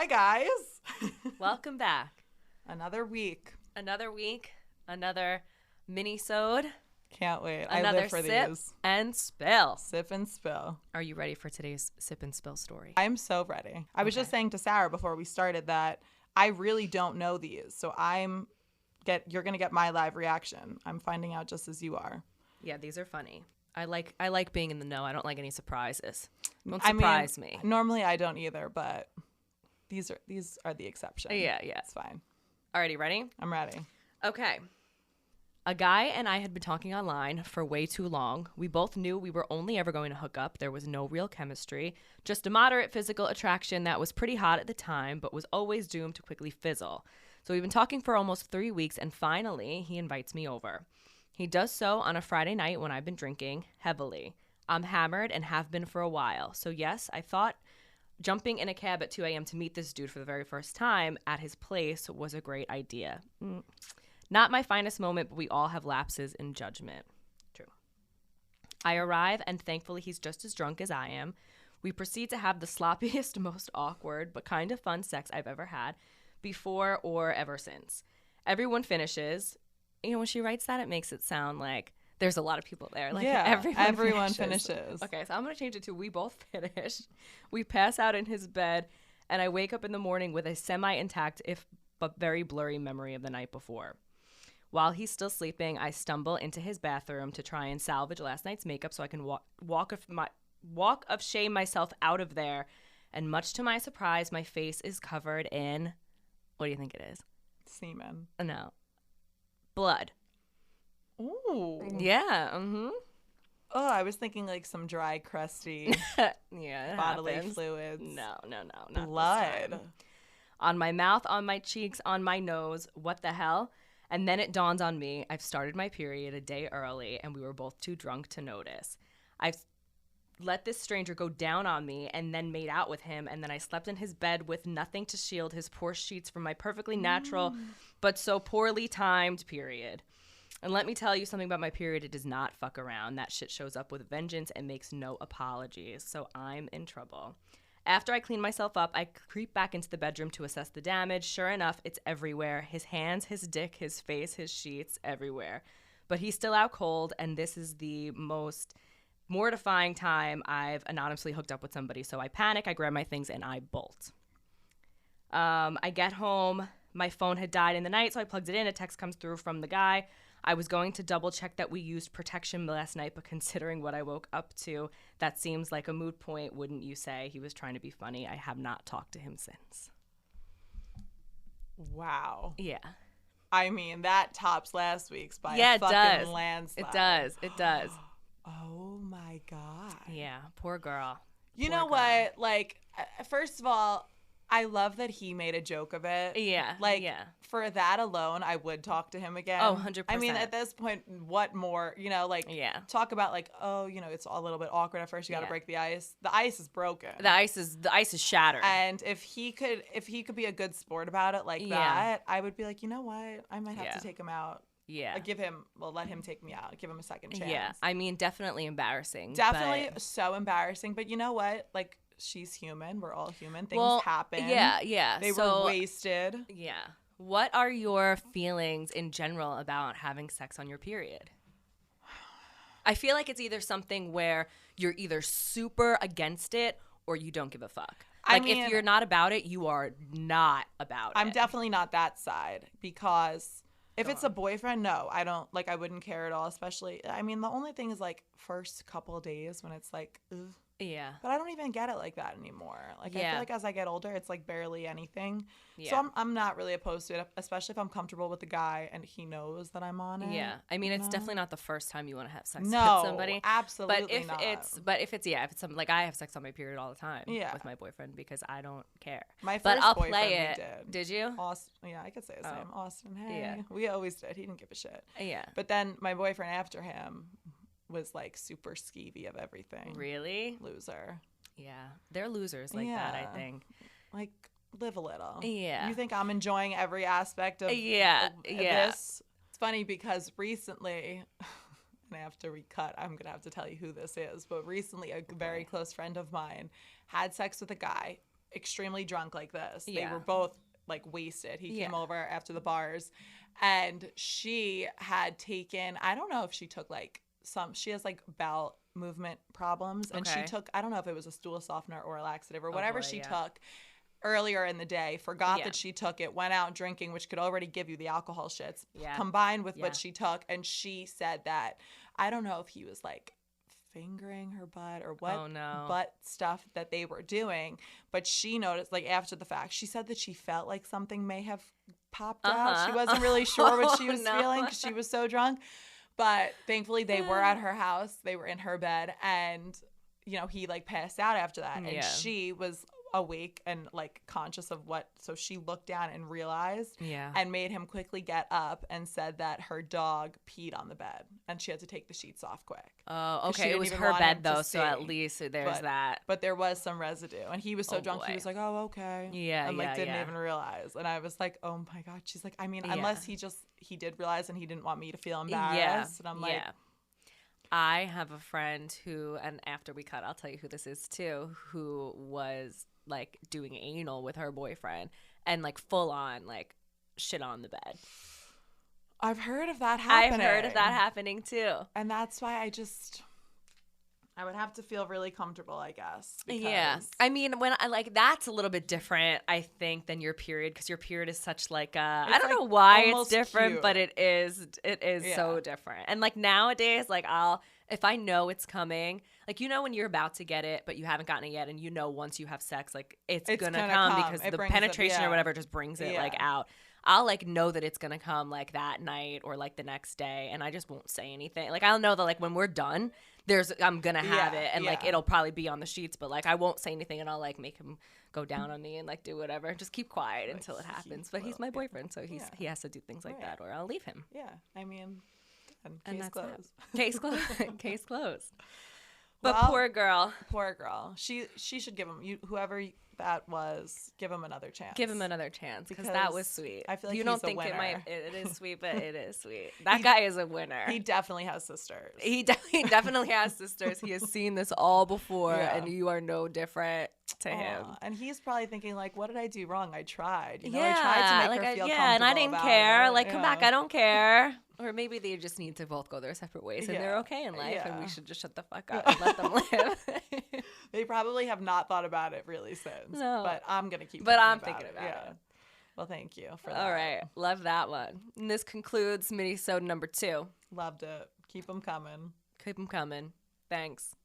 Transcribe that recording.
Hi, guys. Welcome back. Another week. Another mini-sode. Can't wait. I Another live for sip these. and spill. Sip and spill. Are you ready for today's sip and spill story? I'm so ready. I was just saying to Sarah before we started that I really don't know these. So you're going to get my live reaction. I'm finding out just as you are. Yeah, these are funny. I like being in the know. I don't like any surprises. Don't surprise me. Normally I don't either, but these are the exception. Yeah. It's fine. Alrighty, ready? I'm ready. Okay. A guy and I had been talking online for way too long. We both knew we were only ever going to hook up. There was no real chemistry, just a moderate physical attraction that was pretty hot at the time, but was always doomed to quickly fizzle. So we've been talking for almost 3 weeks, and finally, he invites me over. He does so on a Friday night when I've been drinking heavily. I'm hammered and have been for a while. So yes, I thought jumping in a cab at 2 a.m. to meet this dude for the very first time at his place was a great idea. Not my finest moment, but we all have lapses in judgment. True. I arrive, and thankfully he's just as drunk as I am. We proceed to have the sloppiest, most awkward, but kind of fun sex I've ever had, before or ever since. Everyone finishes. You know, when she writes that, it makes it sound like there's a lot of people there. Like, yeah, everyone finishes. Okay, so I'm going to change it to we both finish. We pass out in his bed, and I wake up in the morning with a semi-intact, if but very blurry memory of the night before. While he's still sleeping, I stumble into his bathroom to try and salvage last night's makeup so I can walk of shame myself out of there. And much to my surprise, my face is covered in, what do you think it is? Semen. No. Blood. Ooh. Yeah. Mm-hmm. Oh, I was thinking like some dry, crusty yeah, bodily happens. fluids. No, not blood. On my mouth, on my cheeks, on my nose. What the hell? And then it dawns on me, I've started my period a day early, and we were both too drunk to notice. I've let this stranger go down on me and then made out with him, and then I slept in his bed with nothing to shield his poor sheets from my perfectly natural but so poorly timed period. And let me tell you something about my period. It does not fuck around. That shit shows up with vengeance and makes no apologies, so I'm in trouble. After I clean myself up, I creep back into the bedroom to assess the damage. Sure enough, it's everywhere. His hands, his dick, his face, his sheets, everywhere. But he's still out cold, and this is the most mortifying time I've anonymously hooked up with somebody. So I panic, I grab my things, and I bolt. I get home. My phone had died in the night, so I plugged it in. A text comes through from the guy. I was going to double check that we used protection last night, but considering what I woke up to, that seems like a moot point, wouldn't you say? He was trying to be funny. I have not talked to him since. Wow. Yeah. I mean, that tops last week's by Yeah, a it fucking does. landslide. It does. Oh, my God. Yeah, poor girl. You Poor know girl. what? Like, first of all, I love that he made a joke of it. Yeah. Like, yeah. for that alone, I would talk to him again. Oh, 100%. I mean, at this point, what more? You know, like, Yeah. talk about, like, oh, you know, it's a little bit awkward at first. You got to Yeah. break the ice. The ice is broken. The ice is shattered. And if he could be a good sport about it like that, I would be like, you know what? I might have to take him out. Yeah. Let him take me out. Give him a second chance. Yeah. I mean, definitely embarrassing. Definitely so embarrassing. But you know what? Like, she's human. We're all human. Things happen. Yeah. They were wasted. Yeah. What are your feelings in general about having sex on your period? I feel like it's either something where you're either super against it or you don't give a fuck. Like, if you're not about it, you are not about it. I'm definitely not that side, because if it's a boyfriend, no, I don't, like, I wouldn't care at all, especially, I mean, the only thing is, like, first couple of days when it's like, ugh. Yeah. But I don't even get it like that anymore. Like, I feel like as I get older, it's like barely anything. Yeah. So I'm not really opposed to it, especially if I'm comfortable with the guy and he knows that I'm on it. Yeah. I mean, it's definitely not the first time you want to have sex No, with somebody. absolutely not. But if it's something like, I have sex on my period all the time with my boyfriend because I don't care. My first but I'll boyfriend play it. Did you? Austin, yeah, I could say his name. Austin, hey. Yeah. We always did. He didn't give a shit. Yeah. But then my boyfriend after him was like super skeevy of everything. Really? Loser. Yeah. They're losers like that, I think. Like, live a little. Yeah. You think I'm enjoying every aspect of this? It's funny because recently, and after we cut, I'm going to have to tell you who this is, but recently a very close friend of mine had sex with a guy extremely drunk like this. They Yeah. were both like wasted. He came Yeah. over after the bars, and she had taken, I don't know if she took like she has like bowel movement problems, and she Okay. took, I don't know if it was a stool softener or a laxative or Oh, whatever boy, she yeah. took earlier in the day, forgot Yeah. that she took it, went out drinking, which could already give you the alcohol shits, Yeah. combined with Yeah. what she took. And she said that, I don't know if he was like fingering her butt or what Oh, no. butt stuff that they were doing, but she noticed, like after the fact, she said that she felt like something may have popped out. She wasn't really sure what she Oh, was no. feeling because she was so drunk. But thankfully they were at her house. They were in her bed, and he like passed out after that. And Yeah. she was awake and like conscious of what, so she looked down and realized, Yeah. and made him quickly get up, and said that her dog peed on the bed and she had to take the sheets off quick. Oh, 'Cause she okay. It didn't was even her want bed him to though, so at see. least there's that. But there was some residue, and he was so Oh, drunk, he boy. was like, oh, okay. Yeah, and like yeah, didn't yeah. even realize. And I was like, oh my God. She's like, I mean, Yeah. unless he did realize and he didn't want me to feel embarrassed. And I'm like, I have a friend who, and after we cut, I'll tell you who this is too, who was like doing anal with her boyfriend and like full on like shit on the bed. I've heard of that happening. I've heard of that happening too. And that's why I would have to feel really comfortable, I guess. Yeah. I mean, when I like, that's a little bit different, I think, than your period, because your period is such like I don't like know why it's almost different, cute. but it is so Yeah. different. And like nowadays, like if I know it's coming, like when you're about to get it, but you haven't gotten it yet, and once you have sex, like it's gonna come because It the brings it, penetration yeah. or whatever just brings it like Yeah. out. I'll like know that it's gonna come like that night or like the next day, and I just won't say anything. Like I'll know that like when we're done, I'm gonna have it, and like yeah. it'll probably be on the sheets, but like I won't say anything, and I'll like make him go down on me and like do whatever, just keep quiet until it happens. But he's my boyfriend, so he has to do things like that, or I'll leave him. Yeah. I mean, And case that's closed. that. Case closed. Case closed. But Well, poor girl. Poor girl. She should give him, whoever that was, give him another chance. Give him another chance, because that was sweet. I feel like you he's don't a think winner. it is sweet, but it is sweet. That guy is a winner. He definitely has sisters. He definitely has sisters. He has seen this all before, Yeah. and you are no different to him. And he's probably thinking like, what did I do wrong? I tried. I tried to Yeah, make her feel comfortable and I didn't about care. it. Like, come back, Yeah. I don't care. Or maybe they just need to both go their separate ways, and they're Yeah. okay in life, and we Yeah. should just shut the fuck up and let them live. They probably have not thought about it really since. No. But I'm going to keep But I'm thinking thinking about it. Well, thank you for that. All right, love that one. And this concludes mini-sode number 2. Loved it. Keep them coming. Keep them coming. Thanks.